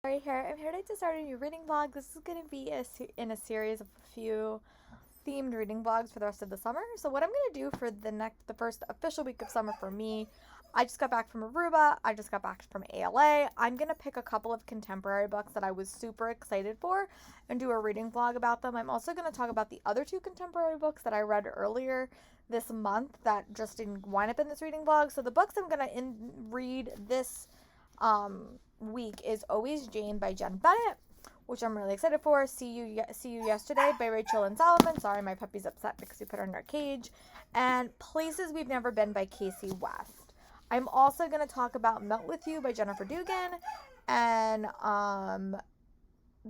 Right here. I'm here to start a new reading vlog. This is going to be in a series of a few themed reading vlogs for the rest of the summer. So what I'm going to do for the first official week of summer for me, I just got back from Aruba. I just got back from ALA. I'm going to pick a couple of contemporary books that I was super excited for and do a reading vlog about them. I'm also going to talk about the other two contemporary books that I read earlier this month that just didn't wind up in this reading vlog. So the books I'm going to read this week is Always Jane by Jen Bennett, which I'm really excited for. See You Yesterday by Rachel and Solomon. Sorry, my puppy's upset because we put her in her cage. And Places We've Never Been by Casey West. I'm also going to talk about Melt With You by Jennifer Dugan. And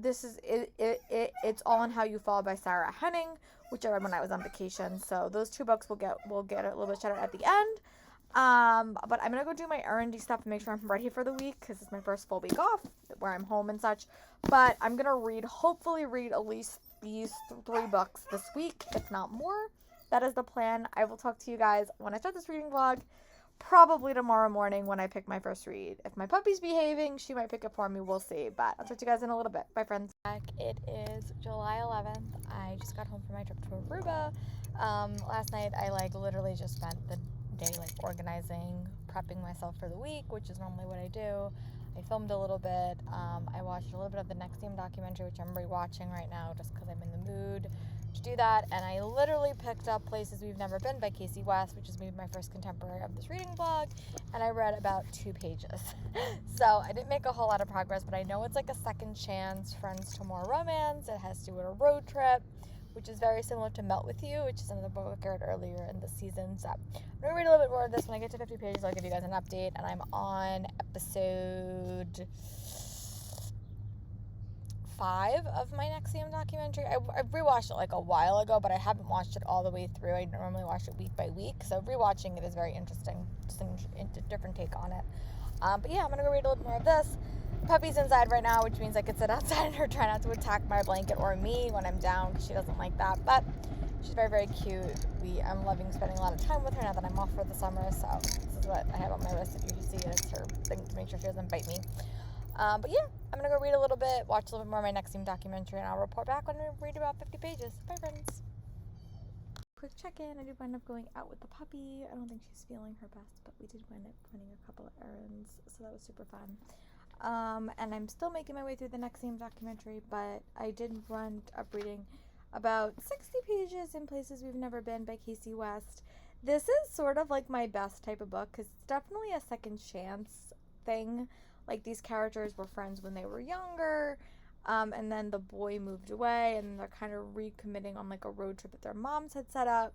It's All in How You Fall by Sarah Henning, which I read when I was on vacation. So those two books will get a little bit shout out at the end. But I'm gonna go do my R&D stuff and make sure I'm ready for the week because it's my first full week off where I'm home and such. But I'm gonna hopefully read at least these 3 books this week, if not more. That is the plan. I will talk to you guys when I start this reading vlog, probably tomorrow morning when I pick my first read. If my puppy's behaving, she might pick it for me. We'll see. But I'll talk to you guys in a little bit. Bye, friends. It is July 11th. I just got home from my trip to Aruba. Last night I literally just spent the day organizing, prepping myself for the week, which is normally what I do. I filmed a little bit. I watched a little bit of the NXIVM documentary, which I'm rewatching right now just because I'm in the mood to do that. And I literally picked up Places We've Never Been by Casey West, which is maybe my first contemporary of this reading vlog, and I read about 2 pages. So I didn't make a whole lot of progress, but I know it's like a second chance, friends to more romance. It has to do with a road trip, which is very similar to Melt With You, which is another book I read earlier in the season. So I'm going to read a little bit more of this. When I get to 50 pages, I'll give you guys an update. And I'm on episode 5 of my NXIVM documentary. I rewatched it a while ago, but I haven't watched it all the way through. I normally watch it week by week. So rewatching it is very interesting. Just a different take on it. But yeah, I'm going to go read a little more of this. Puppy's inside right now, which means I could sit outside and her try not to attack my blanket or me when I'm down because she doesn't like that. But she's very, very cute. I'm loving spending a lot of time with her now that I'm off for the summer. So this is what I have on my wrist. If you can see it, it's her thing to make sure she doesn't bite me. But yeah, I'm going to go read a little bit, watch a little bit more of my NXIVM documentary, and I'll report back when I read about 50 pages. Bye, friends. Quick check-in. I did wind up going out with the puppy. I don't think she's feeling her best, but we did wind up running a couple of errands, so that was super fun. And I'm still making my way through the NXIVM documentary, but I did run up reading about 60 pages in Places We've Never Been by Casey West. This is sort of like my best type of book because it's definitely a second chance thing. These characters were friends when they were younger, and then the boy moved away, and they're kind of recommitting on a road trip that their moms had set up.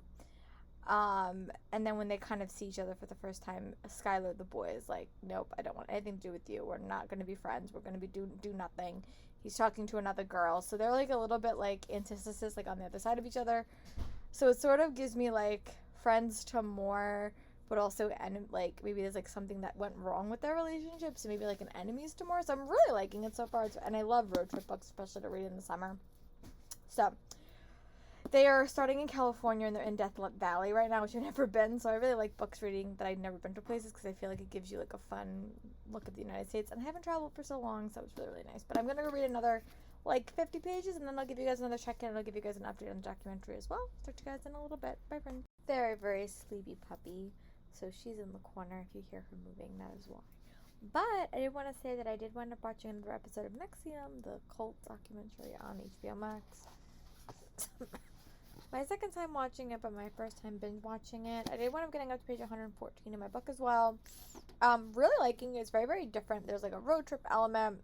And then when they kind of see each other for the first time, Skylar, the boy, is like, nope, I don't want anything to do with you. We're not going to be friends. We're going to be do nothing. He's talking to another girl. So they're a little bit antithesis, on the other side of each other. So it sort of gives me friends to more, but also maybe there's something that went wrong with their relationship. So maybe an enemies to more. So I'm really liking it so far. And I love road trip books, especially to read in the summer. So they are starting in California, and they're in Death Valley right now, which I've never been. So I really like books reading that I've never been to places because I feel it gives you a fun look at the United States. And I haven't traveled for so long, so it's really, really nice. But I'm going to go read another 50 pages, and then I'll give you guys another check-in, and I'll give you guys an update on the documentary as well. Talk to you guys in a little bit. Bye, friends. Very, very sleepy puppy. So she's in the corner. If you hear her moving, that is why. But I did want to say that I did wind up watching another episode of NXIVM, the cult documentary on HBO Max. My second time watching it, but my first time binge watching it. I did wind up getting up to page 114 in my book as well. Really liking it. It's very, very different. There's a road trip element.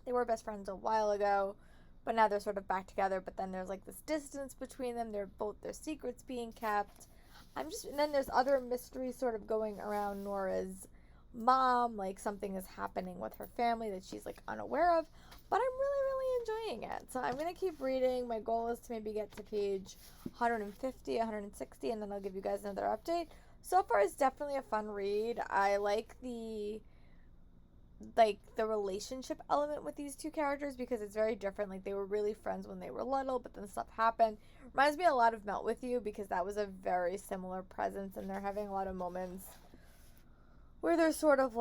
They were best friends a while ago, but now they're sort of back together. But then there's this distance between them. Their secrets being kept. And then there's other mysteries sort of going around Nora's mom. Something is happening with her family that she's unaware of. But I'm really, really enjoying it. So I'm going to keep reading. My goal is to maybe get to page 150, 160, and then I'll give you guys another update. So far, it's definitely a fun read. I like the relationship element with these two characters because it's very different. They were really friends when they were little, but then stuff happened. Reminds me a lot of Melt With You because that was a very similar presence, and they're having a lot of moments where they're sort of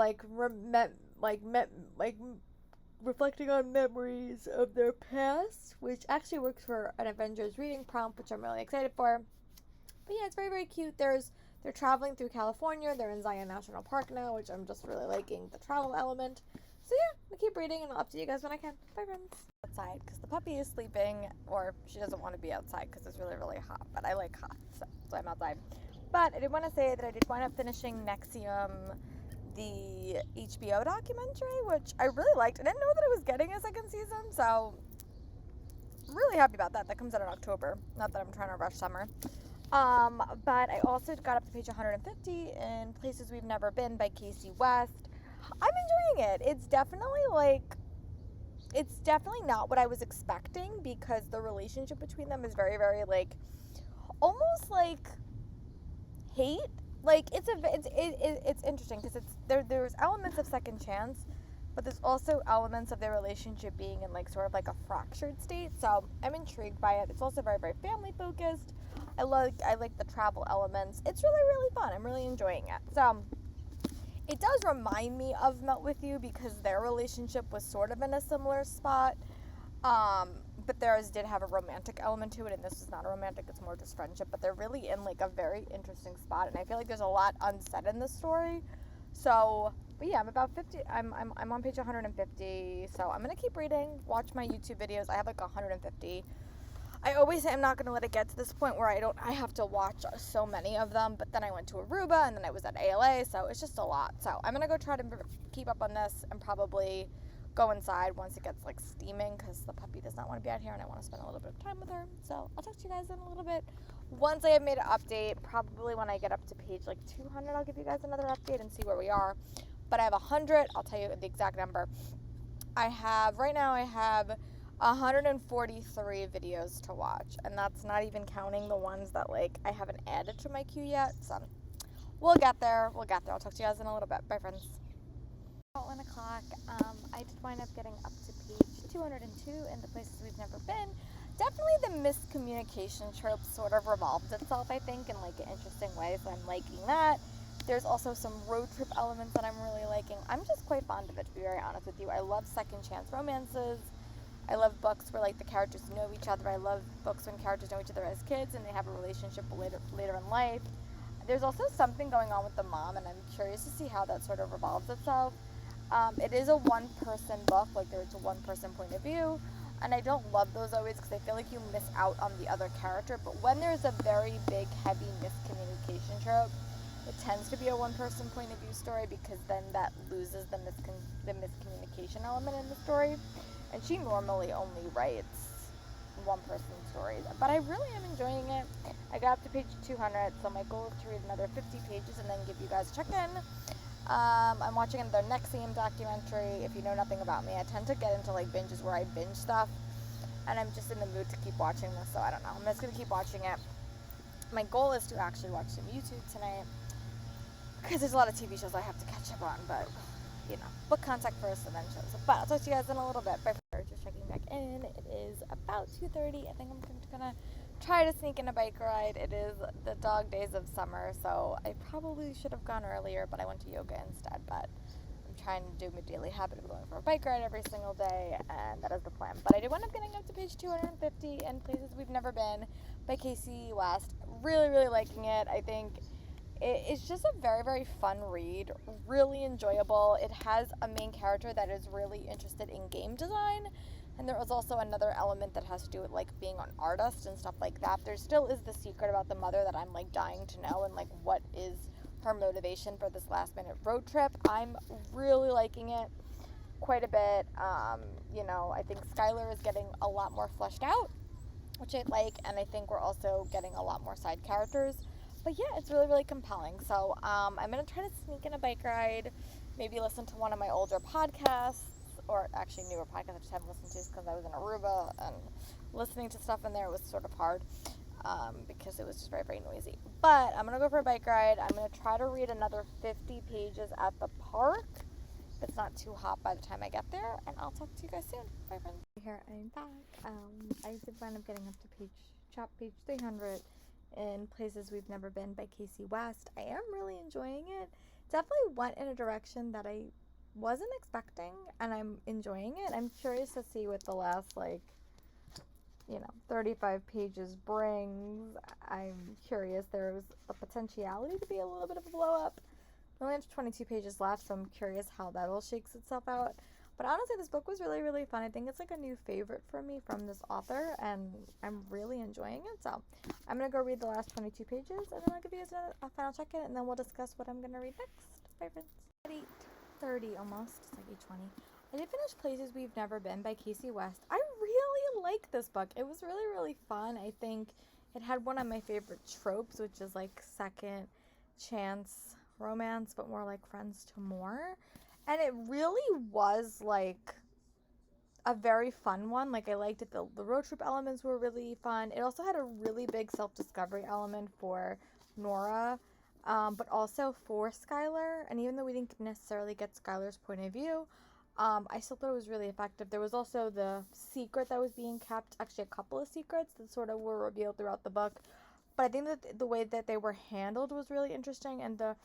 reflecting on memories of their past, which actually works for an Avengers reading prompt, which I'm really excited for. But yeah, it's very, very cute. They're traveling through California. They're in Zion National Park now, which I'm just really liking the travel element. So yeah, I'm gonna keep reading and I'll update you guys when I can. Bye, friends. Outside because the puppy is sleeping, or she doesn't want to be outside because it's really, really hot. But I like hot, so I'm outside. But I did want to say that I did wind up finishing NXIVM, the HBO documentary, which I really liked. I didn't know that it was getting a second season, so I'm really happy about that. That comes out in October. Not that I'm trying to rush summer. But I also got up to page 150 in Places We've Never Been by Casey West. I'm enjoying it. It's definitely not what I was expecting, because the relationship between them is very, very almost like hate. Like it's interesting because there's elements of second chance, but there's also elements of their relationship being in sort of a fractured state. So I'm intrigued by it. It's also very, very family focused. I like the travel elements. It's really, really fun. I'm really enjoying it. So it does remind me of Melt With You because their relationship was sort of in a similar spot. But theirs did have a romantic element to it, and this is not a romantic, it's more just friendship. But they're really in a very interesting spot, and I feel like there's a lot unsaid in this story. So, but yeah, I'm about 50. I'm on page 150. So I'm gonna keep reading, watch my YouTube videos. I have 150. I always say I'm not gonna let it get to this point where I have to watch so many of them. But then I went to Aruba, and then I was at ALA, so it's just a lot. So I'm gonna go try to keep up on this and probably go inside once it gets steaming, because the puppy does not want to be out here and I want to spend a little bit of time with her. So I'll talk to you guys in a little bit once I have made an update. Probably when I get up to page 200, I'll give you guys another update and see where we are. But I have 100. I'll tell you the exact number. Right now I have 143 videos to watch, and that's not even counting the ones that I haven't added to my queue yet. So we'll get there. I'll talk to you guys in a little bit. Bye, friends. About 1 o'clock, I did wind up getting up to page 202 in the Places We've Never Been. Definitely the miscommunication trope sort of revolved itself, I think, in an interesting way, so I'm liking that. There's also some road trip elements that I'm really liking. I'm just quite fond of it, to be very honest with you. I love second chance romances. I love books where the characters know each other. I love books when characters know each other as kids and they have a relationship later in life. There's also something going on with the mom, and I'm curious to see how that sort of revolves itself. It is a one-person book, there's a one-person point of view, and I don't love those always because I feel like you miss out on the other character. But when there's a very big, heavy miscommunication trope, it tends to be a one-person point of view story, because then that loses the miscommunication element in the story. And she normally only writes one-person stories, but I really am enjoying it. I got up to page 200, so my goal is to read another 50 pages and then give you guys a check-in. I'm watching another NXIVM documentary. If you know nothing about me, I tend to get into binges where I binge stuff, and I'm just in the mood to keep watching this, so I don't know. I'm just gonna keep watching it. My goal is to actually watch some YouTube tonight, because there's a lot of TV shows I have to catch up on, but book contact first and then shows. But I'll talk to you guys in a little bit. Bye. Just checking back in. It is about 2:30. I think I'm gonna try to sneak in a bike ride. It is the dog days of summer, so I probably should have gone earlier, but I went to yoga instead. But I'm trying to do my daily habit of going for a bike ride every single day, and that is the plan. But I did wind up getting up to page 250 in Places We've Never Been by Casey West. Really, really liking it. I think it's just a very, very fun read, really enjoyable. It has a main character that is really interested in game design, and there was also another element that has to do with being an artist and stuff like that. There still is the secret about the mother that I'm dying to know, and what is her motivation for this last minute road trip. I'm really liking it quite a bit. I think Skylar is getting a lot more fleshed out, which I like, and I think we're also getting a lot more side characters. But yeah, it's really, really compelling. So I'm going to try to sneak in a bike ride, maybe listen to one of my older podcasts, or actually newer podcasts I just haven't listened to because I was in Aruba, and listening to stuff in there was sort of hard because it was just very, very noisy. But I'm going to go for a bike ride. I'm going to try to read another 50 pages at the park. If it's not too hot by the time I get there, and I'll talk to you guys soon. Bye, friends. Here I'm back. I did wind up getting up to page 300 in Places We've Never Been by Casey West. I am really enjoying it. Definitely went in a direction that I wasn't expecting, and I'm enjoying it. I'm curious to see what the last 35 pages brings. I'm curious. There's a potentiality to be a little bit of a blow up. We only have 22 pages left, so I'm curious how that all shakes itself out. But honestly, this book was really, really fun. I think it's like a new favorite for me from this author, and I'm really enjoying it. So I'm going to go read the last 22 pages, and then I'll give you guys a final check-in, and then we'll discuss what I'm going to read next. Bye, friends. At 8:30 almost, it's like 8:20. I did finish Places We've Never Been by Casey West. I really like this book. It was really, really fun. I think it had one of my favorite tropes, which is like second chance romance, but more like friends to more. And it really was like a very fun one. Like, I liked it. The road trip elements were really fun. It also had a really big self-discovery element for Nora, but also for Skylar. And even though we didn't necessarily get Skylar's point of view, I still thought it was really effective. There was also the secret that was being kept, actually a couple of secrets that sort of were revealed throughout the book. But I think that the way that they were handled was really interesting, and the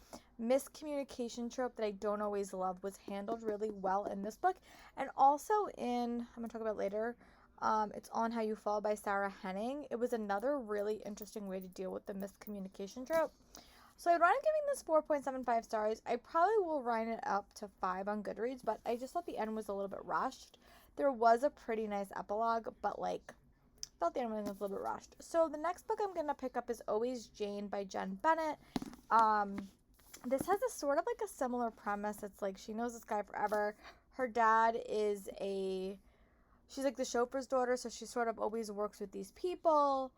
miscommunication trope that I don't always love was handled really well in this book. And also I'm going to talk about later, it's On How You Fall by Sarah Henning. It was another really interesting way to deal with the miscommunication trope. So I'd wind up giving this 4.75 stars. I probably will write it up to 5 on Goodreads, but I just thought the end was a little bit rushed. There was a pretty nice epilogue, but felt the end was a little bit rushed. So the next book I'm going to pick up is Always Jane by Jen Bennett. This has a sort of like a similar premise. It's like she knows this guy forever. Her dad is she's like the chauffeur's daughter, so she sort of always works with these people.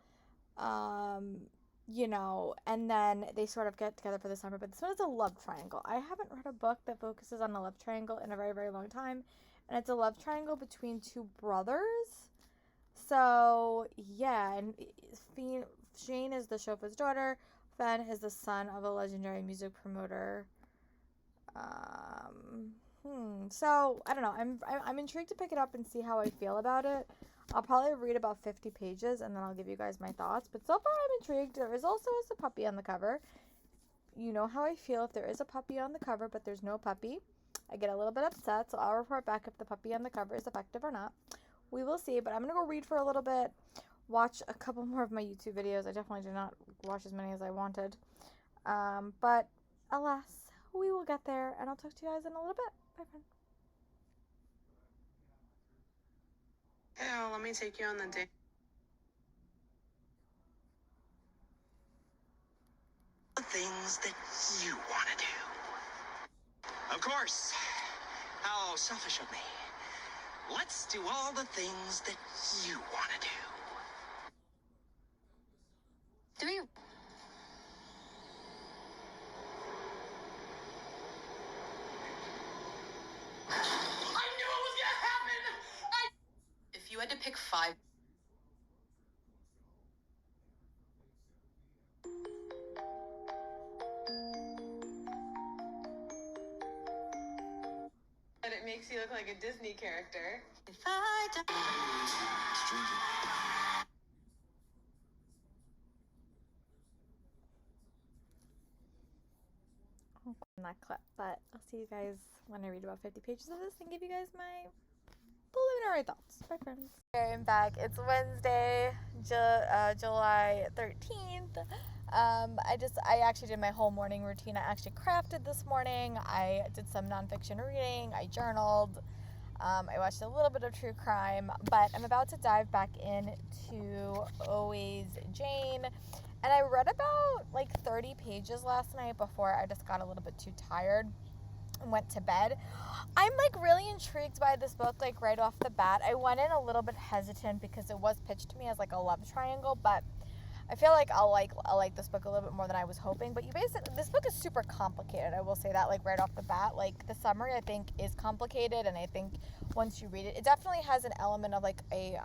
And then they sort of get together for the summer. But this one is a love triangle. I haven't read a book that focuses on a love triangle in a very, very long time. And it's a love triangle between two brothers. So, yeah, and Shane is the chauffeur's daughter. Fen is the son of a legendary music promoter. So, I don't know. I'm intrigued to pick it up and see how I feel about it. I'll probably read about 50 pages, and then I'll give you guys my thoughts. But so far, I'm intrigued. There is also a puppy on the cover. You know how I feel if there is a puppy on the cover, but there's no puppy. I get a little bit upset, so I'll report back if the puppy on the cover is effective or not. We will see, but I'm going to go read for a little bit, watch a couple more of my YouTube videos. I definitely did not watch as many as I wanted. But alas, we will get there, and I'll talk to you guys in a little bit. Bye, friend. Yeah, let me take you on the date. The things that you want to do. Of course. How selfish of me. Let's do all the things that you want to do. I knew it was gonna happen! If you had to pick 5... And it makes you look like a Disney character. If I don't... That clip, but I'll see you guys when I read about 50 pages of this and give you guys my preliminary thoughts. Bye, friends. I'm back. It's Wednesday, July 13th. I actually did my whole morning routine. I actually crafted this morning. I did some nonfiction reading. I journaled. I watched a little bit of true crime, but I'm about to dive back into Always Jane. And I read about 30 pages last night before I just got a little bit too tired and went to bed. I'm really intrigued by this book right off the bat. I went in a little bit hesitant because it was pitched to me as a love triangle, but I feel like I'll like this book a little bit more than I was hoping. But this book is super complicated. I will say that right off the bat. The summary I think is complicated, and I think once you read it, it definitely has an element of a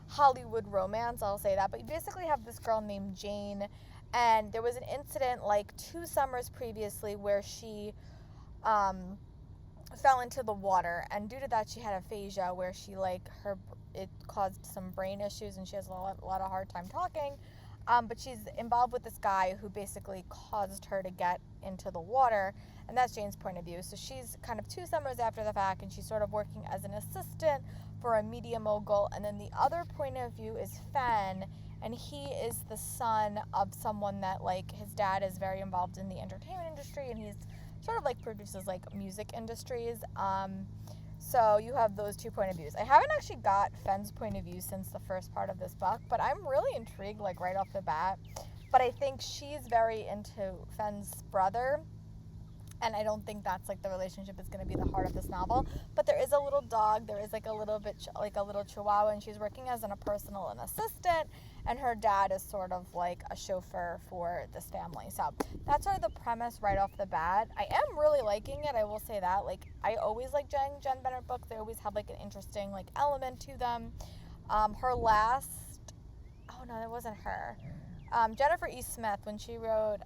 Hollywood romance, I'll say that. But you basically have this girl named Jane, and there was an incident 2 summers previously where she fell into the water, and due to that she had aphasia where she it caused some brain issues, and she has a lot of hard time talking. But she's involved with this guy who basically caused her to get into the water, and that's Jane's point of view. So she's kind of 2 summers after the fact, and she's sort of working as an assistant for a media mogul. And then the other point of view is Fen, and he is the son of someone that, like, his dad is very involved in the entertainment industry, and he's sort of like produces like music industries. So you have those 2 point of views. I haven't actually got Fen's point of view since the first part of this book, but I'm really intrigued, like, right off the bat. But I think she's very into Fen's brother, and I don't think that's, like, the relationship is going to be the heart of this novel. But there is a little dog. There is, like, a little bit, like, a little chihuahua, and she's working as a personal and assistant, and her dad is sort of, like, a chauffeur for this family. So that's sort of the premise right off the bat. I am really liking it, I will say that. Like, I always like Jen Bennett books. They always have, like, an interesting, like, element to them. Her last... Oh, no, that wasn't her. Jennifer E. Smith, when she wrote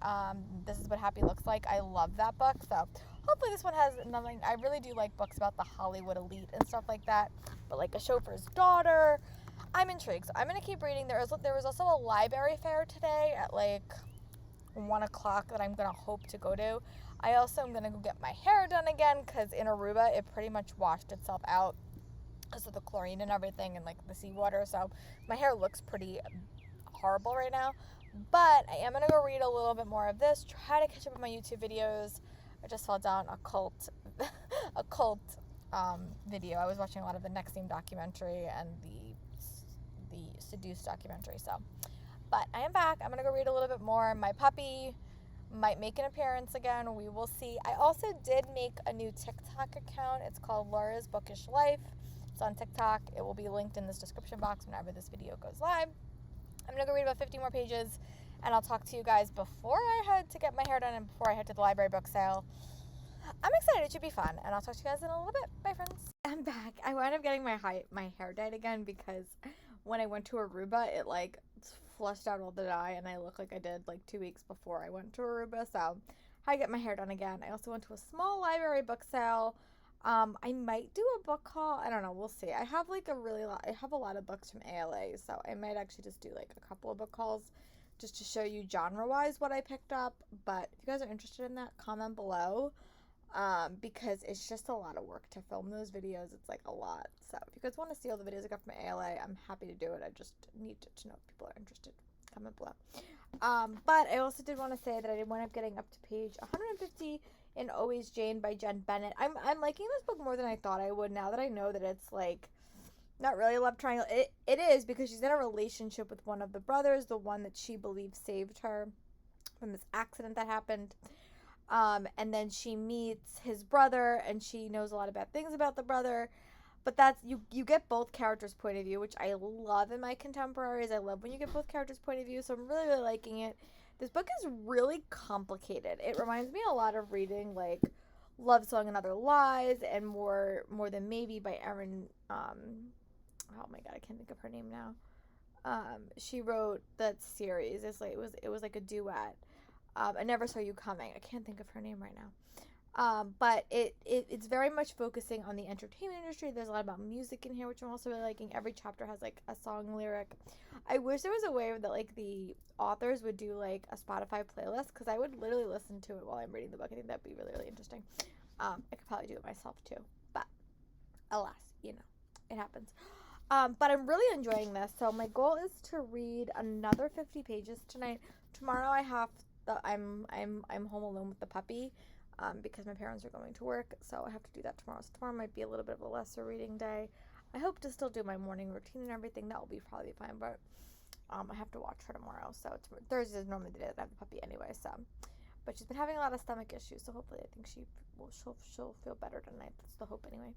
This Is What Happy Looks Like, I love that book. So hopefully this one has nothing. I really do like books about the Hollywood elite and stuff like that. But, like, a chauffeur's daughter, I'm intrigued. So I'm going to keep reading. There was also a library fair today at, like, 1 o'clock that I'm going to hope to go to. I also am going to go get my hair done again, because in Aruba it pretty much washed itself out because of the chlorine and everything, and, like, the seawater. So my hair looks pretty horrible right now. But I am going to go read a little bit more of this, try to catch up on my YouTube videos. I just fell down a cult video. I was watching a lot of the Nexium documentary and the Seduced documentary. So, but I am back. I'm going to go read a little bit more. My puppy might make an appearance again. We will see. I also did make a new TikTok account. It's called Laura's Bookish Life. It's on TikTok. It will be linked in this description box whenever this video goes live. I'm going to go read about 50 more pages, and I'll talk to you guys before I head to get my hair done and before I head to the library book sale. I'm excited. It should be fun, and I'll talk to you guys in a little bit. Bye, friends. I'm back. I wound up getting my hair dyed again because when I went to Aruba, it, like, flushed out all the dye, and I look like I did, like, 2 weeks before I went to Aruba. So I get my hair done again. I also went to a small library book sale. I might do a book haul. I don't know. We'll see. I have, like, I have a lot of books from ALA, so I might actually just do, like, a couple of book hauls just to show you genre-wise what I picked up. But if you guys are interested in that, comment below, because it's just a lot of work to film those videos. It's, like, a lot. So if you guys want to see all the videos I got from ALA, I'm happy to do it. I just need to know if people are interested. Comment below. But I also did want to say that I did wind up getting up to page 150 in Always Jane by Jen Bennett. I'm liking this book more than I thought I would, now that I know that it's, like, not really a love triangle. It is, because she's in a relationship with one of the brothers, the one that she believes saved her from this accident that happened. And then she meets his brother, and she knows a lot of bad things about the brother. But that's, you get both characters' point of view, which I love in my contemporaries. I love when you get both characters' point of view, so I'm really, really liking it. This book is really complicated. It reminds me a lot of reading, like, Love Song and Other Lies and More Than Maybe by Erin, oh my god, I can't think of her name now. She wrote that series. It was like a duet. I Never Saw You Coming. I can't think of her name right now. But it's very much focusing on the entertainment industry. There's a lot about music in here, which I'm also really liking. Every chapter has, like, a song lyric. I wish there was a way that, like, the authors would do, like, a Spotify playlist, because I would literally listen to it while I'm reading the book. I think that'd be really, really interesting. I could probably do it myself too, but alas, it happens. But I'm really enjoying this. So my goal is to read another 50 pages tonight. Tomorrow I'm home alone with the puppy. Because my parents are going to work, so I have to do that tomorrow. So tomorrow might be a little bit of a lesser reading day. I hope to still do my morning routine and everything. That will be probably fine, but I have to watch her tomorrow. So Thursday is normally the day that I have the puppy anyway. So, but she's been having a lot of stomach issues, so hopefully I think she'll feel better tonight. That's the hope anyway.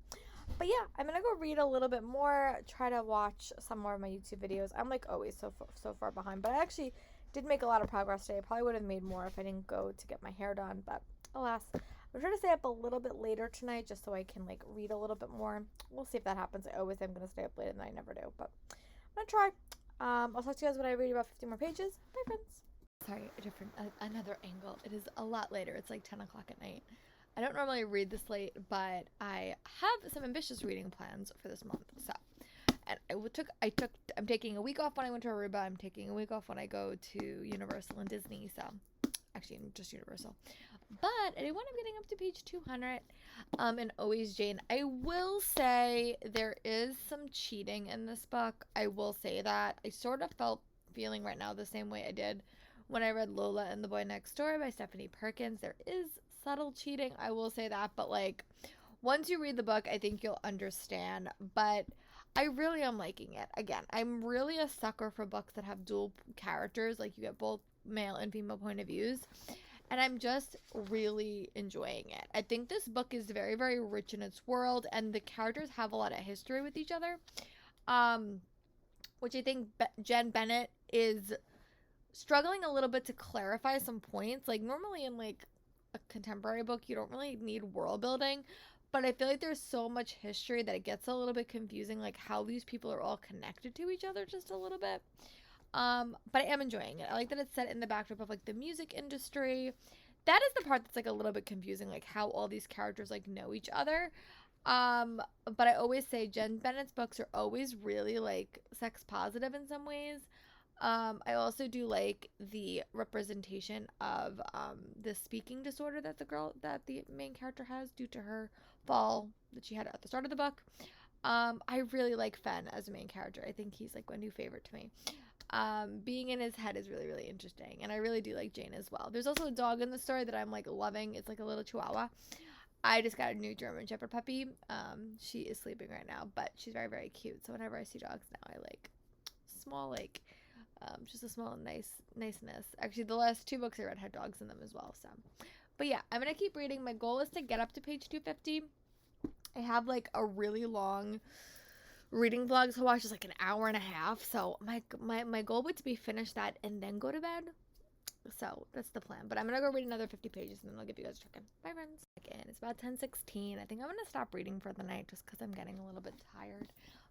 But yeah, I'm gonna go read a little bit more. Try to watch some more of my YouTube videos. I'm, like, always so far behind, but I actually did make a lot of progress today. I probably would have made more if I didn't go to get my hair done, but alas. I'm trying to stay up a little bit later tonight just so I can, like, read a little bit more. We'll see if that happens. I always am going to stay up late and I never do, but I'm going to try. I'll talk to you guys when I read about 50 more pages. Bye, friends. Sorry, another angle. It is a lot later. It's like 10 o'clock at night. I don't normally read this late, but I have some ambitious reading plans for this month. So, and I'm taking a week off when I went to Aruba. I'm taking a week off when I go to Universal and Disney. So, actually, just Universal. But I do want to getting up to page 200. And Always Jane. I will say there is some cheating in this book. I will say that. I sort of feeling right now the same way I did when I read Lola and the Boy Next Door by Stephanie Perkins. There is subtle cheating. I will say that. But, like, once you read the book, I think you'll understand. But I really am liking it. Again, I'm really a sucker for books that have dual characters. Like, you get both male and female point of views. And I'm just really enjoying it. I think this book is very, very rich in its world, and the characters have a lot of history with each other, which I think Jen Bennett is struggling a little bit to clarify some points. Like, normally in, like, a contemporary book, you don't really need world building, but I feel like there's so much history that it gets a little bit confusing, like how these people are all connected to each other just a little bit. But I am enjoying it. I like that it's set in the backdrop of, like, the music industry. That is the part that's, like, a little bit confusing, like how all these characters, like, know each other. But I always say Jen Bennett's books are always really, like, sex positive in some ways. I also do like the representation of the speaking disorder that the main character has due to her fall that she had at the start of the book. I really like Fen as a main character. I think he's, like, a new favorite to me. Being in his head is really, really interesting, and I really do like Jane as well. There's also a dog in the story that I'm, like, loving. It's like a little chihuahua. I just got a new German Shepherd puppy. She is sleeping right now, but she's very, very cute. So whenever I see dogs now, I like small, like, just a small niceness. Actually, the last 2 books I read had dogs in them as well. So, but yeah, I'm gonna keep reading. My goal is to get up to page 250. I have, like, a really long reading vlog to watch, is like an hour and a half. So my goal would to be finish that and then go to bed. So that's the plan. But I'm gonna go read another 50 pages and then I'll give you guys a check-in. Bye, friends. Again, it's about 10:16. I think I'm gonna stop reading for the night just because I'm getting a little bit tired.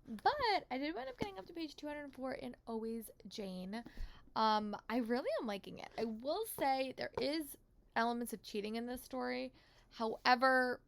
But I did end up getting up to page 204 in Always Jane. I really am liking it. I will say there is elements of cheating in this story. However,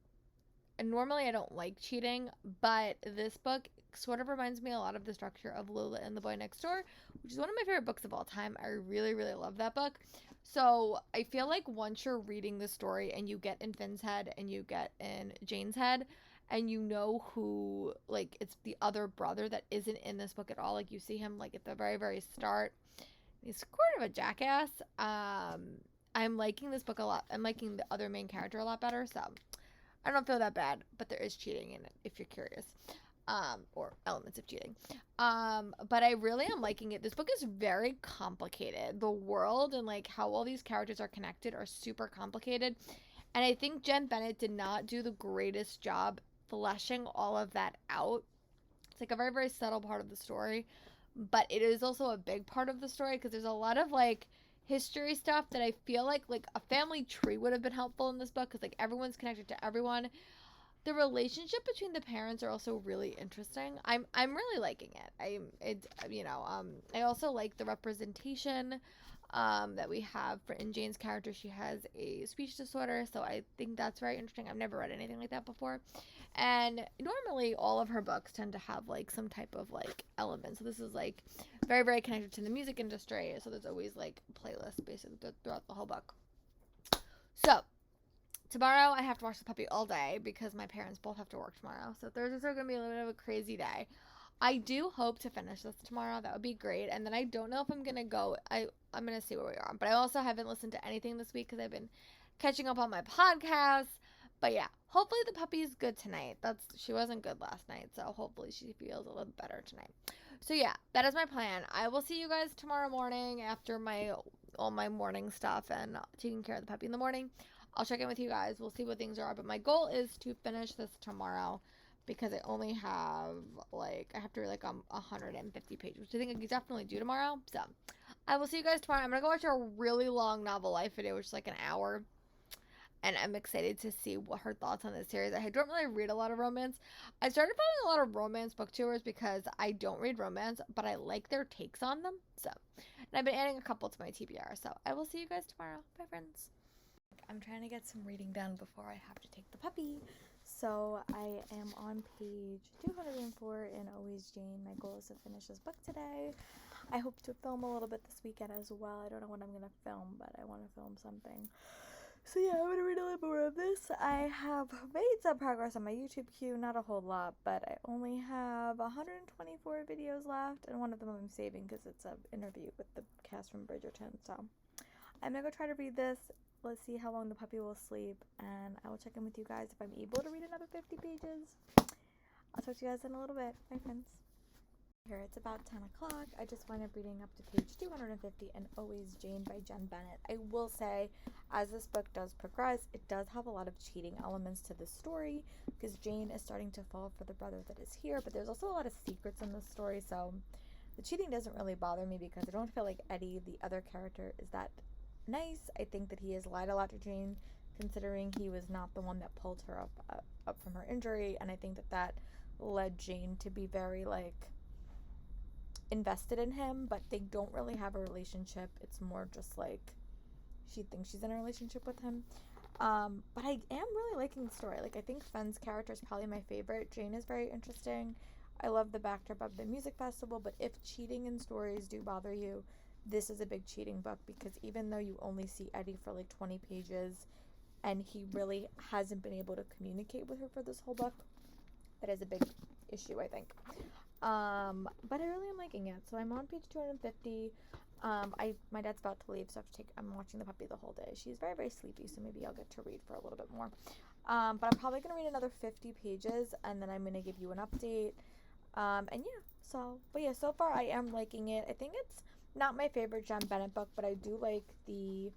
normally I don't like cheating, but this book sort of reminds me a lot of the structure of Lola and the Boy Next Door, which is one of my favorite books of all time. I really, really love that book. So I feel like once you're reading the story and you get in Finn's head and you get in Jane's head and you know who, like, it's the other brother that isn't in this book at all. Like, you see him, like, at the very, very start. He's sort of a jackass. I'm liking this book a lot. I'm liking the other main character a lot better, so I don't feel that bad, but there is cheating in it if you're curious. Or elements of cheating. But I really am liking it. This book is very complicated. The world and, like, how all these characters are connected are super complicated. And I think Jen Bennett did not do the greatest job fleshing all of that out. It's, like, a very, very subtle part of the story, but it is also a big part of the story because there's a lot of, like, history stuff that I feel like a family tree would have been helpful in this book because, like, everyone's connected to everyone. The relationship between the parents are also really interesting. I'm really liking it. I also like the representation that we have in Jane's character. She has a speech disorder, so I think that's very interesting. I've never read anything like that before. And normally all of her books tend to have, like, some type of, like, element. So this is, like, very, very connected to the music industry. So there's always, like, playlists basically throughout the whole book. So tomorrow I have to watch the puppy all day because my parents both have to work tomorrow. So Thursdays are going to be a little bit of a crazy day. I do hope to finish this tomorrow. That would be great. And then I don't know if I'm going to go. I'm going to see where we are. But I also haven't listened to anything this week because I've been catching up on my podcasts. But yeah, hopefully the puppy is good tonight. She wasn't good last night. So hopefully she feels a little better tonight. So yeah, that is my plan. I will see you guys tomorrow morning after all my morning stuff and taking care of the puppy in the morning. I'll check in with you guys. We'll see what things are. But my goal is to finish this tomorrow because I only have, like, I have to read, like, 150 pages, which I think I can definitely do tomorrow. So I will see you guys tomorrow. I'm going to go watch a really long novel life video, which is like an hour. And I'm excited to see what her thoughts on this series. I don't really read a lot of romance. I started following a lot of romance booktubers because I don't read romance, but I like their takes on them. So, and I've been adding a couple to my TBR. So I will see you guys tomorrow. Bye, friends. I'm trying to get some reading done before I have to take the puppy. So I am on page 204 in Always Jane. My goal is to finish this book today. I hope to film a little bit this weekend as well. I don't know what I'm going to film, but I want to film something. So yeah, I'm going to read a little more of this. I have made some progress on my YouTube queue, not a whole lot, but I only have 124 videos left, and one of them I'm saving because it's an interview with the cast from Bridgerton. So I'm going to go try to read this. Let's see how long the puppy will sleep, and I will check in with you guys if I'm able to read another 50 pages. I'll talk to you guys in a little bit. Bye, friends. Here, it's about 10 o'clock. I just wound up reading up to page 250 in Always Jane by Jen Bennett. I will say, as this book does progress, it does have a lot of cheating elements to the story, because Jane is starting to fall for the brother that is here, but there's also a lot of secrets in this story, so the cheating doesn't really bother me because I don't feel like Eddie, the other character, is that nice. I think that he has lied a lot to Jane, considering he was not the one that pulled her up from her injury, and I think that led Jane to be very, invested in him, but they don't really have a relationship. It's more just she thinks she's in a relationship with him. But I am really liking the story. I think Fenn's character is probably my favorite. Jane is very interesting. I love the backdrop of the music festival, but if cheating in stories do bother you, this is a big cheating book, because even though you only see Eddie for 20 pages and he really hasn't been able to communicate with her for this whole book, that is a big issue, I think. But I really am liking it. So I'm on page 250. My dad's about to leave, so I'm watching the puppy the whole day. She's very, very sleepy, so maybe I'll get to read for a little bit more. But I'm probably going to read another 50 pages, and then I'm going to give you an update. So far I am liking it. I think it's not my favorite Jen Bennett book, but I do like the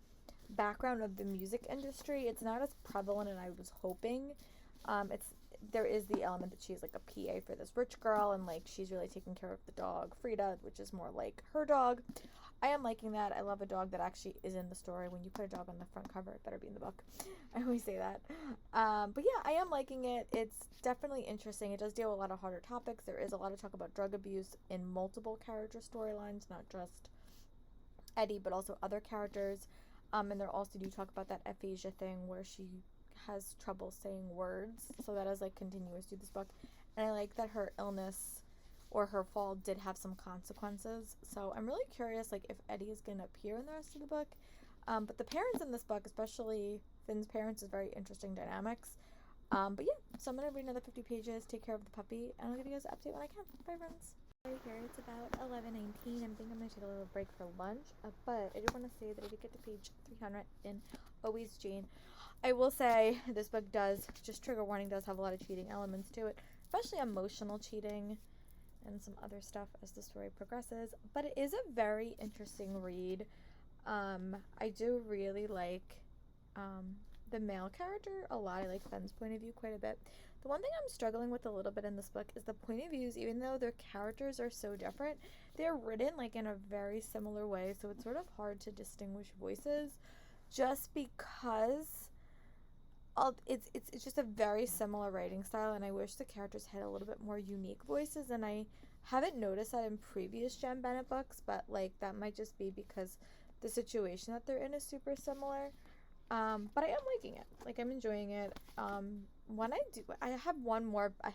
background of the music industry. It's not as prevalent as I was hoping. There is the element that she's a PA for this rich girl, and she's really taking care of the dog Frida, which is more like her dog. I am liking that. I love a dog that actually is in the story. When you put a dog on the front cover, it better be in the book. I always say that. But yeah, I am liking it. It's definitely interesting. It does deal with a lot of harder topics. There is a lot of talk about drug abuse in multiple character storylines, not just Eddie, but also other characters. And they also do talk about that aphasia thing where she has trouble saying words, so that is continuous through this book. And I like that her illness or her fall did have some consequences, so I'm really curious if Eddie is going to appear in the rest of the book. But the parents in this book, especially Finn's parents, is very interesting dynamics. But yeah, so I'm going to read another 50 pages, take care of the puppy, and I'll give you guys an update when I can. Bye, friends. Right here, it's about 11:19. I'm thinking I'm going to take a little break for lunch, but I do want to say that I did get to page 300 in Always Jane. I will say this book does, just trigger warning, does have a lot of cheating elements to it, especially emotional cheating and some other stuff as the story progresses, but it is a very interesting read. I do really like the male character a lot. I like Fenn's point of view quite a bit. The one thing I'm struggling with a little bit in this book is the point of views. Even though their characters are so different, they're written in a very similar way, so it's sort of hard to distinguish voices, just because it's just a very similar writing style, and I wish the characters had a little bit more unique voices, and I haven't noticed that in previous Jen Bennett books, but that might just be because the situation that they're in is super similar. But I am liking it. I'm enjoying it. I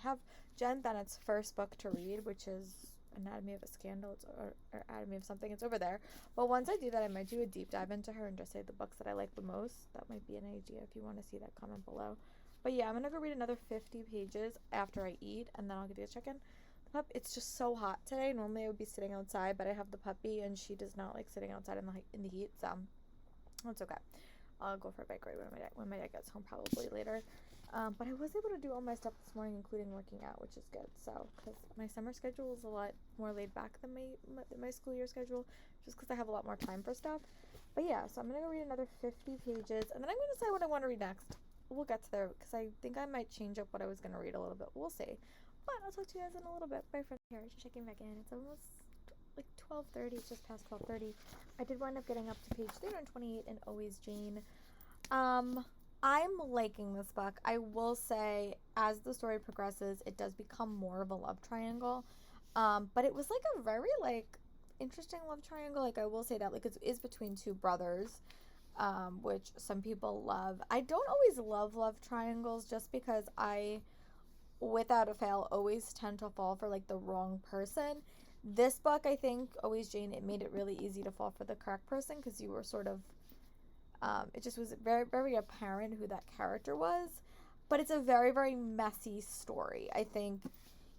have Jen Bennett's first book to read, which is Anatomy of a Scandal, or Anatomy of something. It's over there. But once I do that, I might do a deep dive into her and just say the books that I like the most. That might be an idea. If you want to see that, comment below. But yeah, I'm going to go read another 50 pages after I eat, and then I'll give you a check-in. It's just so hot today. Normally I would be sitting outside, but I have the puppy, and she does not like sitting outside in the heat, so that's okay. I'll go for a bike ride when my dad gets home, probably later. But I was able to do all my stuff this morning, including working out, which is good. So, because my summer schedule is a lot more laid back than my school year schedule, just because I have a lot more time for stuff. But yeah, so I'm gonna go read another 50 pages, and then I'm gonna decide what I want to read next. We'll get to there, because I think I might change up what I was gonna read a little bit. We'll see. But I'll talk to you guys in a little bit. Bye, friends. Here, just checking back in. It's almost 12:30. It's just past 12:30. I did wind up getting up to page 328 in Always Jane. I'm liking this book. I will say, as the story progresses, it does become more of a love triangle. But it was a very interesting love triangle. I will say that it is between two brothers. which some people love. I don't always love triangles just because I, without a fail, always tend to fall for like the wrong person. This book, I think, Always Jane, it made it really easy to fall for the correct person because you were sort of, it just was very, very apparent who that character was. But it's a very, very messy story. I think,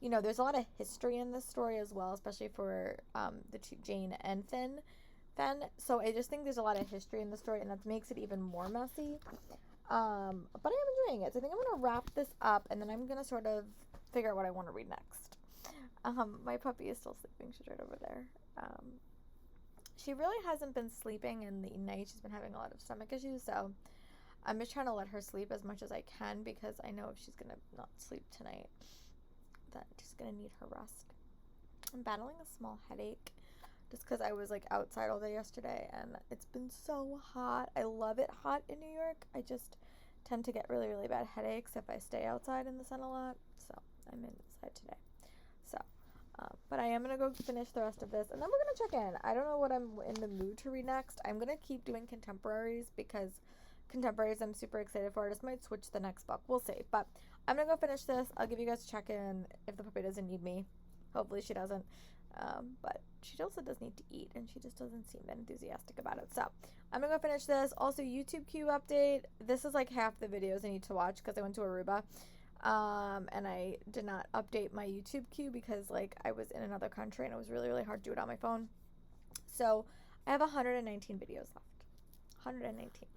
you know, there's a lot of history in this story as well, especially for the two, Jane and Finn. So I just think there's a lot of history in the story, and that makes it even more messy. But I am enjoying it. So I think I'm going to wrap this up, and then I'm going to sort of figure out what I want to read next. My puppy is still sleeping. She's right over there. She really hasn't been sleeping in the night. She's been having a lot of stomach issues, so I'm just trying to let her sleep as much as I can because I know if she's going to not sleep tonight, that she's going to need her rest. I'm battling a small headache just because I was like outside all day yesterday and it's been so hot. I love it hot in New York. I just tend to get really, really bad headaches if I stay outside in the sun a lot. So I'm inside today. So, but I am going to go finish the rest of this and then we're going to check in. I don't know what I'm in the mood to read next. I'm going to keep doing contemporaries because contemporaries I'm super excited for. I just might switch the next book. We'll see. But I'm going to go finish this. I'll give you guys a check-in if the puppy doesn't need me. Hopefully she doesn't. But she also does need to eat and she just doesn't seem that enthusiastic about it. So I'm going to go finish this. Also, YouTube queue update. This is like half the videos I need to watch because I went to Aruba. And I did not update my YouTube queue because like I was in another country and it was really, really hard to do it on my phone. So I have 119 videos left. 119.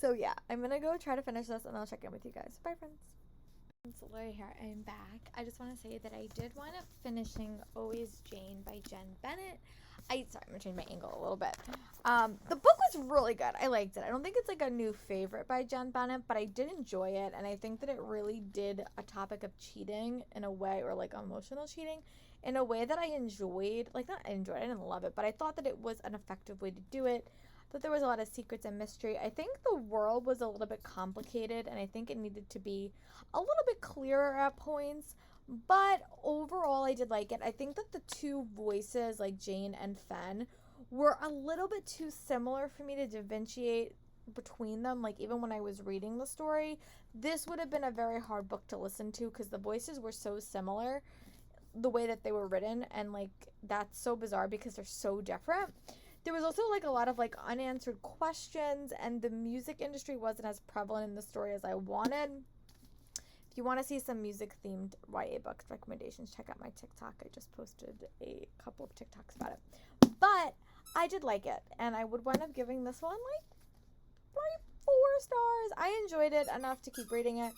So yeah, I'm gonna go try to finish this and I'll check in with you guys. Bye, friends. It's Lori here. I'm back. I just want to say that I did wind up finishing Always Jane by Jen Bennett. Sorry, I'm gonna change my angle a little bit. The book was really good. I liked it. I don't think it's like a new favorite by Jen Bennett, but I did enjoy it, and I think that it really did a topic of cheating in a way, or like emotional cheating, in a way that I enjoyed. Like, not enjoyed, I didn't love it, but I thought that it was an effective way to do it. That there was a lot of secrets and mystery. I think the world was a little bit complicated, and I think it needed to be a little bit clearer at points. But overall, I did like it. I think that the two voices, like Jane and Fen, were a little bit too similar for me to differentiate between them. Like, even when I was reading the story, this would have been a very hard book to listen to because the voices were so similar, the way that they were written, and like that's so bizarre because they're so different. There was also like a lot of like unanswered questions, and the music industry wasn't as prevalent in the story as I wanted. If you want to see some music themed YA books recommendations, check out my TikTok. I just posted a couple of TikToks about it. But I did like it, and I would wind up giving this one like probably 4 stars. I enjoyed it enough to keep reading it.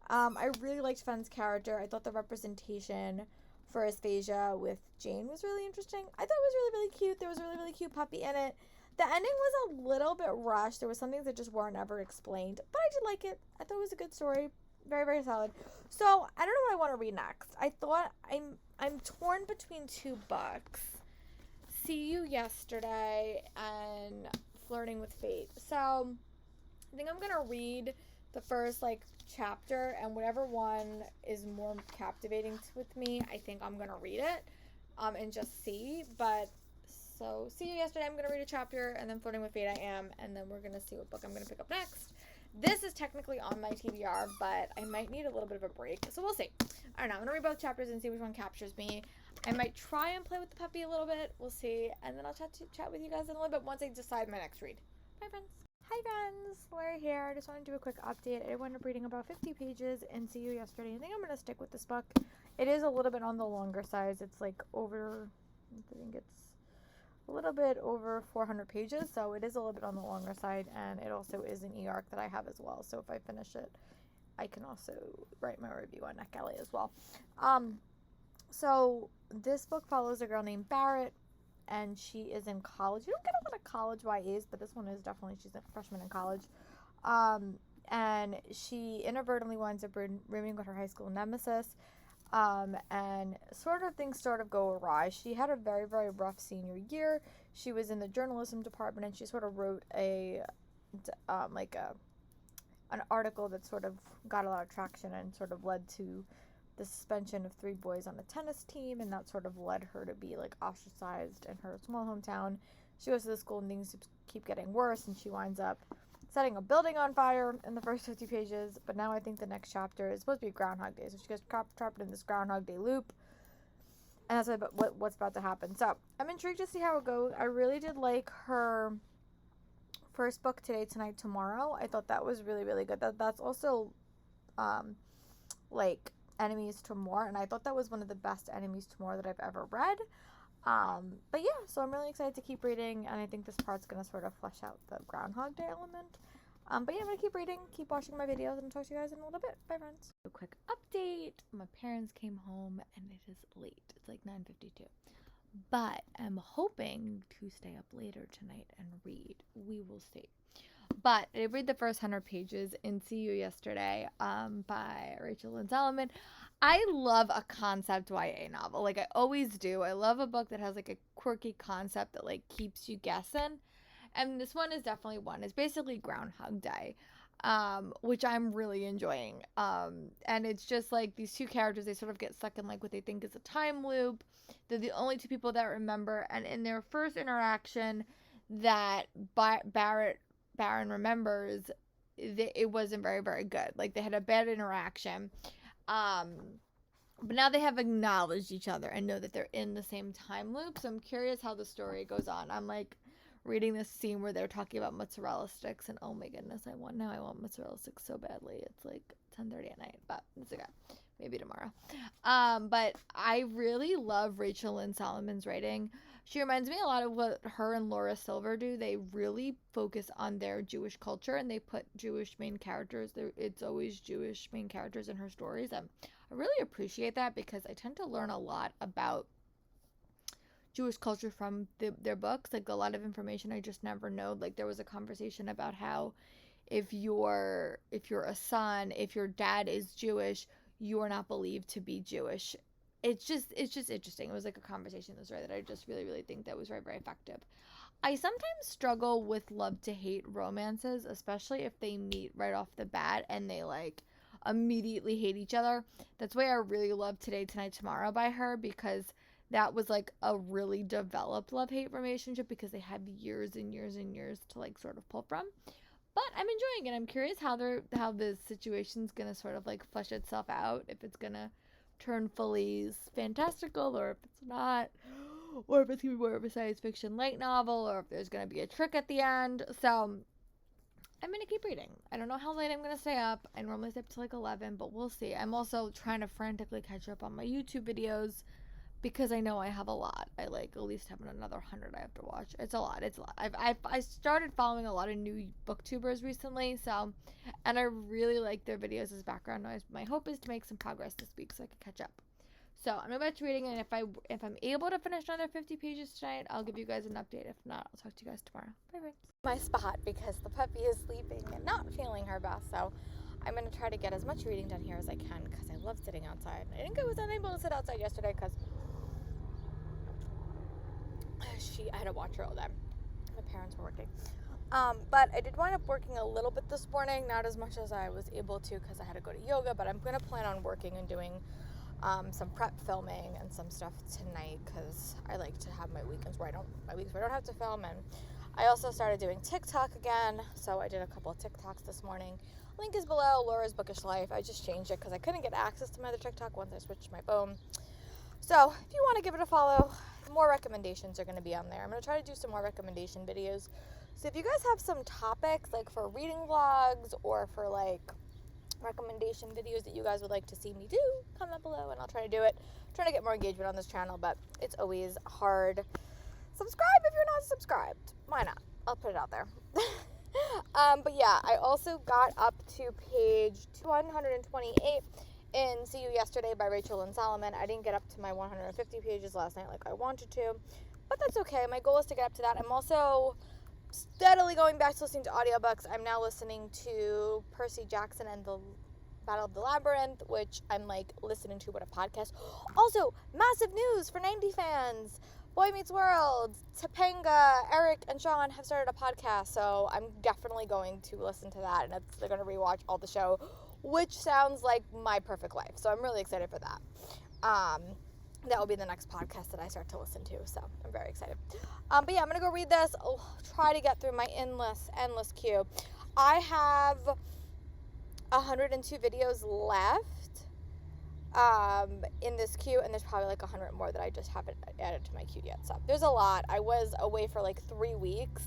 I really liked Fen's character. I thought the representation for Asphasia with Jane was really interesting. I thought it was really, really cute. There was a really, really cute puppy in it. The ending was a little bit rushed. There was some things that just weren't ever explained, but I did like it. I thought it was a good story. Very, very solid. So I don't know what I want to read next. I thought I'm torn between 2 books. See You Yesterday and Flirting with Fate. So I think I'm gonna read the first like chapter, and whatever one is more captivating with me, I think I'm gonna read it and just see. But so See You Yesterday, I'm gonna read a chapter, and then Flirting with Fate I am, and then we're gonna see what book I'm gonna pick up next. This is technically on my TBR, but I might need a little bit of a break, so we'll see. I don't know. I'm gonna read both chapters and see which one captures me. I might try and play with the puppy a little bit. We'll see, and then I'll chat with you guys in a little bit once I decide my next read. Bye, friends. Hi, friends. Laura here. I just want to do a quick update. I wound up reading about 50 pages in See You Yesterday. I think I'm gonna stick with this book. It is a little bit on the longer side. It's like over, I think it's a little bit over 400 pages, so it is a little bit on the longer side, and it also is an e-arc that I have as well, so if I finish it, I can also write my review on NetGalley as well. So this book follows a girl named Barrett, and she is in college. You don't get a lot of college YAs, but this one is definitely, she's a freshman in college, and she inadvertently winds up rooming with her high school nemesis, and sort of things sort of go awry. She had a very, very rough senior year. She was in the journalism department, and she sort of wrote an article that sort of got a lot of traction and sort of led to the suspension of 3 boys on the tennis team, and that sort of led her to be like ostracized in her small hometown. she goes to the school and things keep getting worse, and she winds up setting a building on fire in the first 50 pages. But now I think the next chapter is supposed to be Groundhog Day, so she gets trapped in this Groundhog Day loop, and that's what's about to happen. So I'm intrigued to see how it goes. I really did like her first book, Today, Tonight, Tomorrow. I thought that was really, really good. That's also like Enemies to More, and I thought that was one of the best Enemies to More that I've ever read. But yeah, so I'm really excited to keep reading, and I think this part's going to sort of flesh out the Groundhog Day element. But yeah, I'm going to keep reading, keep watching my videos, and talk to you guys in a little bit. Bye, friends. A quick update. My parents came home, and it is late. It's like 9:52. But I'm hoping to stay up later tonight and read. We will see. But I read the first 100 pages in See You Yesterday by Rachel Lynn Solomon. I love a concept YA novel. Like, I always do. I love a book that has, like, a quirky concept that, like, keeps you guessing. And this one is definitely one. It's basically Groundhog Day, which I'm really enjoying. And it's just, like, these two characters, they sort of get stuck in, like, what they think is a time loop. They're the only two people that remember. And in their first interaction that Baron remembers, it wasn't very, very good. Like, they had a bad interaction. But now they have acknowledged each other and know that they're in the same time loop. So I'm curious how the story goes on. I'm like reading this scene where they're talking about mozzarella sticks, and oh my goodness, I want mozzarella sticks so badly. It's like 10:30 at night, but it's okay. Maybe tomorrow. But I really love Rachel Lynn Solomon's writing. She reminds me a lot of what her and Laura Silver do. They really focus on their Jewish culture, and they put Jewish main characters. It's always Jewish main characters in her stories. I really appreciate that because I tend to learn a lot about Jewish culture from their books. Like, a lot of information I just never know. Like, there was a conversation about how if you're a son, if your dad is Jewish, you are not believed to be Jewish. It's just interesting. It was like a conversation in the story that I just really, really think that was very, very effective. I sometimes struggle with love to hate romances, especially if they meet right off the bat and they like immediately hate each other. That's why I really love Today, Tonight, Tomorrow by her, because that was like a really developed love-hate relationship because they had years and years and years to like sort of pull from. But I'm enjoying it. I'm curious how the situation's gonna sort of like flesh itself out, if it's gonna turn fully fantastical or if it's not, or if it's gonna be more of a science fiction light novel, or if there's gonna be a trick at the end. So I'm gonna keep reading. I don't know how late I'm gonna stay up. I normally stay up to like 11, but we'll see. I'm also trying to frantically catch up on my YouTube videos because I know I have a lot. I like at least have another 100 I have to watch. It's a lot. I started following a lot of new booktubers recently, so, and I really like their videos as background noise. My hope is to make some progress this week so I can catch up. So I'm about to reading, and if I'm able to finish another 50 pages tonight, I'll give you guys an update. If not, I'll talk to you guys tomorrow. Bye bye. My spot because the puppy is sleeping and not feeling her best, so I'm going to try to get as much reading done here as I can because I love sitting outside. I think I was unable to sit outside yesterday because I had to watch her all day. My parents were working. But I did wind up working a little bit this morning, not as much as I was able to because I had to go to yoga, but I'm going to plan on working and doing some prep filming and some stuff tonight because I like to have my weekends where I don't have to film. And I also started doing TikTok again, so I did a couple of TikToks this morning. Link is below, Laura's Bookish Life. I just changed it because I couldn't get access to my other TikTok once I switched my phone. So if you want to give it a follow, more recommendations are going to be on there. I'm going to try to do some more recommendation videos. So if you guys have some topics like for reading vlogs or for like recommendation videos that you guys would like to see me do, comment below and I'll try to do it. I'm trying to get more engagement on this channel, but it's always hard. Subscribe if you're not subscribed. Why not? I'll put it out there. But yeah, I also got up to page 128 in See You Yesterday by Rachel Lynn Solomon. I didn't get up to my 150 pages last night like I wanted to, but that's okay. My goal is to get up to that. I'm also steadily going back to listening to audiobooks. I'm now listening to Percy Jackson and the Battle of the Labyrinth, which I'm like listening to what a podcast. Also, massive news for 90 fans. Boy Meets World, Topanga, Eric, and Sean have started a podcast, so I'm definitely going to listen to that, and they're going to rewatch all the show, which sounds like my perfect life, so I'm really excited for that. that will be the next podcast that I start to listen to. So I'm very excited. But yeah, I'm going to go read this. I'll try to get through my endless queue. I have 102 videos left in this queue, and there's probably like 100 more that I just haven't added to my queue yet. So there's a lot. I was away for like 3 weeks.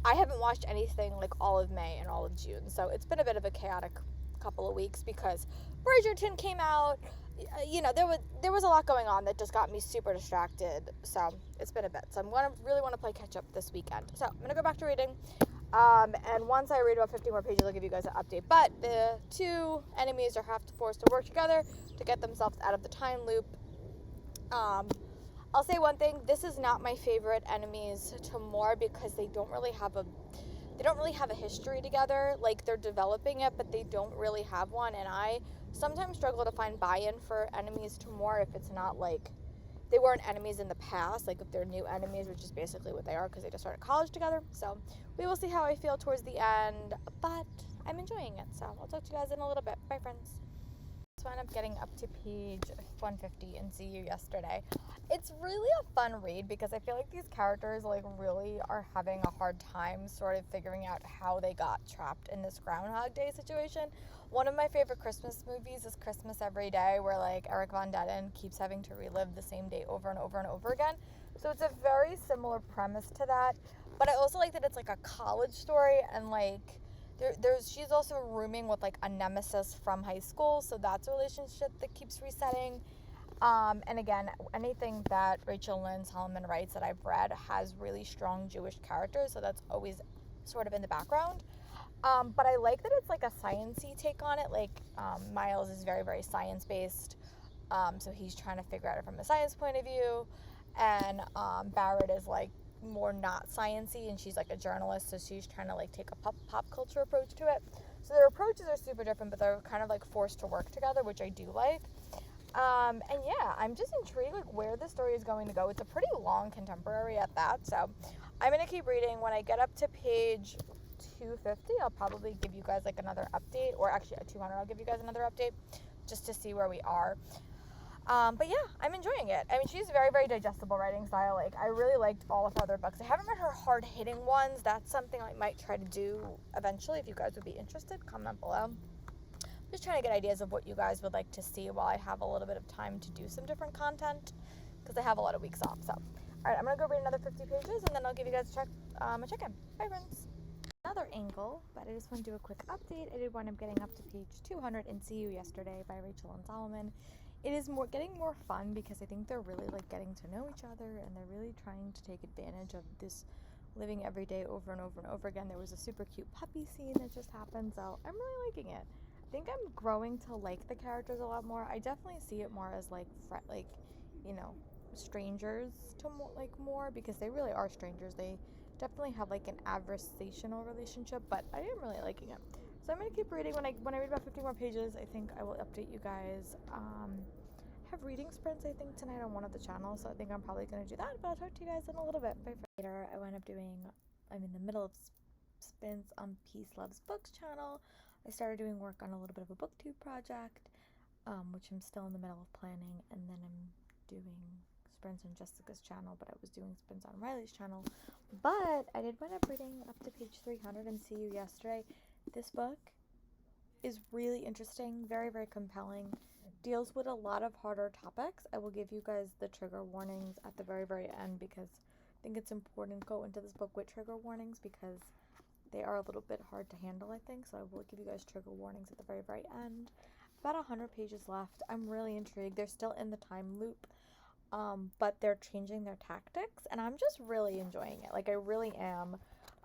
I haven't watched anything like all of May and all of June, so it's been a bit of a chaotic couple of weeks because Bridgerton came out. You know, there was a lot going on that just got me super distracted. So it's been a bit. So really want to play catch up this weekend. So I'm gonna go back to reading. And once I read about 50 more pages, I'll give you guys an update. But the two enemies are forced to work together to get themselves out of the time loop. I'll say one thing: this is not my favorite enemies to more because they don't really have a history together. Like, they're developing it, but they don't really have one. And I sometimes struggle to find buy-in for enemies to more if it's not like they weren't enemies in the past, like if they're new enemies, which is basically what they are because they just started college together. So we will see how I feel towards the end, but I'm enjoying it. So I'll talk to you guys in a little bit. Bye, friends. So I ended up getting up to page 150 in See You Yesterday. It's really a fun read because I feel like these characters like really are having a hard time sort of figuring out how they got trapped in this Groundhog Day situation. One of my favorite Christmas movies is Christmas Every Day, where like Eric Von Detten keeps having to relive the same day over and over and over again. So it's a very similar premise to that, but I also like that it's like a college story, and like she's also rooming with like a nemesis from high school, so that's a relationship that keeps resetting. And again, anything that Rachel Lynn Solomon writes that I've read has really strong Jewish characters, so that's always sort of in the background. But I like that it's like a science-y take on it. Like, Miles is very, very science-based, so he's trying to figure out it from a science point of view, and Barrett is like more not sciencey, and she's like a journalist, so she's trying to like take a pop culture approach to it. So their approaches are super different, but they're kind of like forced to work together, which I do like. And yeah, I'm just intrigued like where the story is going to go. It's a pretty long contemporary at that, so I'm gonna keep reading. When I get up to page 250, I'll probably give you guys like another update, or actually at 200 I'll give you guys another update just to see where we are. But yeah, I'm enjoying it. I mean, she's very, very digestible writing style. Like, I really liked all of her other books. I haven't read her hard-hitting ones. That's something I might try to do eventually. If you guys would be interested, comment below. I'm just trying to get ideas of what you guys would like to see while I have a little bit of time to do some different content, because I have a lot of weeks off. So, all right, I'm going to go read another 50 pages, and then I'll give you guys a check-in. Bye, friends. Another angle, but I just want to do a quick update. I did wind up getting up to page 200 in See You Yesterday by Rachel and Solomon. It is getting more fun because I think they're really like getting to know each other, and they're really trying to take advantage of this living every day over and over and over again. There was a super cute puppy scene that just happened, so I'm really liking it. I think I'm growing to like the characters a lot more. I definitely see it more as like strangers to more because they really are strangers. They definitely have like an adversational relationship, but I am really liking it. So I'm gonna keep reading. When I read about 50 more pages, I think I will update you guys. I have reading sprints I think tonight on one of the channels, so I think I'm probably gonna do that. But I'll talk to you guys in a little bit. Bye. Later, I'm in the middle of sprints on Peace Loves Books channel. I started doing work on a little bit of a booktube project, which I'm still in the middle of planning, and then I'm doing sprints on Jessica's channel, but I was doing sprints on Riley's channel. But I did wind up reading up to page 300 and See You Yesterday. This book is really interesting, very, very compelling, deals with a lot of harder topics. I will give you guys the trigger warnings at the very, very end because I think it's important to go into this book with trigger warnings because they are a little bit hard to handle, I think. So I will give you guys trigger warnings at the very, very end. About 100 pages left. I'm really intrigued. They're still in the time loop, but they're changing their tactics, and I'm just really enjoying it. Like, I really am.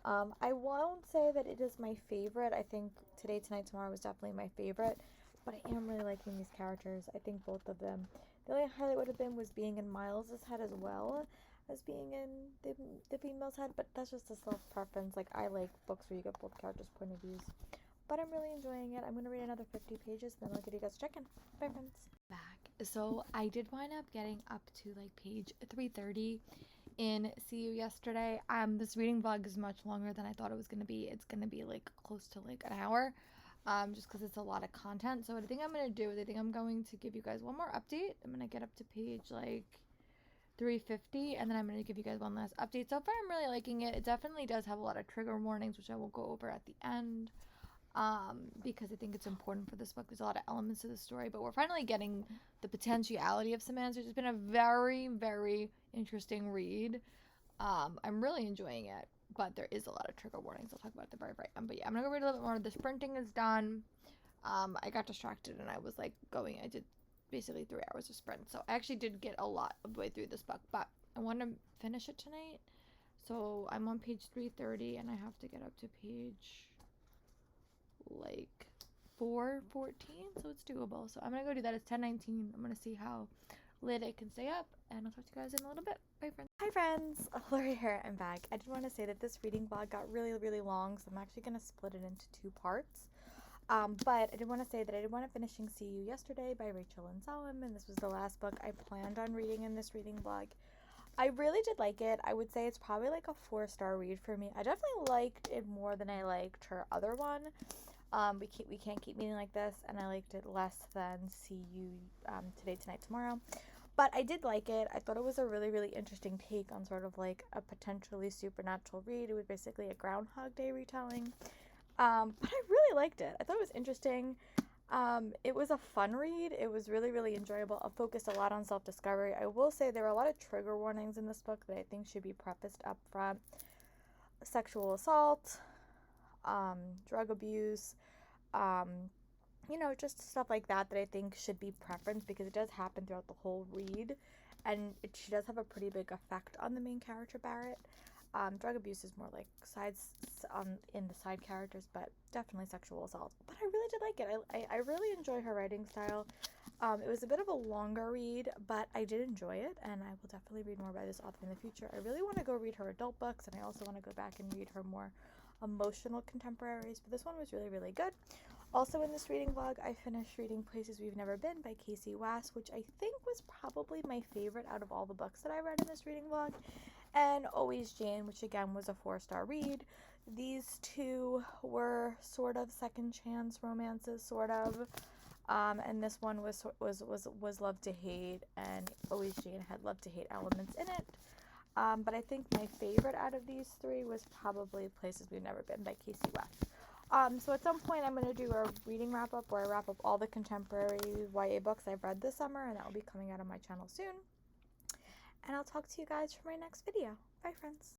I won't say that it is my favorite. I think Today, Tonight, Tomorrow was definitely my favorite, but I am really liking these characters. I think both of them. The only highlight would have been was being in Miles's head as well as being in the female's head, but that's just a self-preference. Like, I like books where you get both characters' point of views. But I'm really enjoying it. I'm going to read another 50 pages, then I'll give you guys a check-in. Bye, friends. Back. So I did wind up getting up to like page 330 in See You Yesterday. This reading vlog is much longer than I thought it was going to be. It's going to be like close to like an hour. just because it's a lot of content. So what I think I'm going to do is I think I'm going to give you guys one more update. I'm going to get up to page like 350, and then I'm going to give you guys one last update. So far I'm really liking it. It definitely does have a lot of trigger warnings, which I will go over at the end, because I think it's important for this book. There's a lot of elements to the story, but we're finally getting the potentiality of some answers. It's been a very, very interesting read. I'm really enjoying it, but there is a lot of trigger warnings. I'll talk about it at the very, very end. But yeah, I'm gonna go read a little bit more. The sprinting is done. I got distracted and I was like I did basically 3 hours of sprint. So I actually did get a lot of the way through this book, but I want to finish it tonight. So I'm on page 330 and I have to get up to page like 414, so it's doable. So I'm gonna go do that. It's 10:19. I'm gonna see how late I can stay up, and I'll talk to you guys in a little bit. Bye, friends. Hi, friends. Lori here. I'm back. I just want to say that this reading vlog got really, really long, so I'm actually gonna split it into 2 parts. But I did want to say that I did want to finishing See You Yesterday by Rachel Lynn Solomon. This was the last book I planned on reading in this reading vlog. I really did like it. I would say it's probably like a 4-star read for me. I definitely liked it more than I liked her other one. We can't keep meeting like this, and I liked it less than See You Today, Tonight, Tomorrow. But I did like it. I thought it was a really, really interesting take on sort of like a potentially supernatural read. It was basically a Groundhog Day retelling. But I really liked it. I thought it was interesting. It was a fun read. It was really, really enjoyable. It focused a lot on self-discovery. I will say there are a lot of trigger warnings in this book that I think should be prefaced up front. Sexual assault, drug abuse, just stuff like that I think should be preferenced because it does happen throughout the whole read, and she does have a pretty big effect on the main character, Barrett. Drug abuse is more like in the side characters, but definitely sexual assault. But I really did like it. I really enjoy her writing style. It was a bit of a longer read, but I did enjoy it, and I will definitely read more by this author in the future. I really want to go read her adult books, and I also want to go back and read her more emotional contemporaries, but this one was really, really good. Also in this reading vlog, I finished reading Places We've Never Been by Casey West, which I think was probably my favorite out of all the books that I read in this reading vlog, and Always Jane, which again was a 4-star read. These two were sort of second chance romances, sort of. And this one was love to hate, and Always Jane had love to hate elements in it. But I think my favorite out of these 3 was probably Places We've Never Been by Casey West. So at some point I'm going to do a reading wrap-up where I wrap up all the contemporary YA books I've read this summer, and that will be coming out on my channel soon. And I'll talk to you guys for my next video. Bye, friends.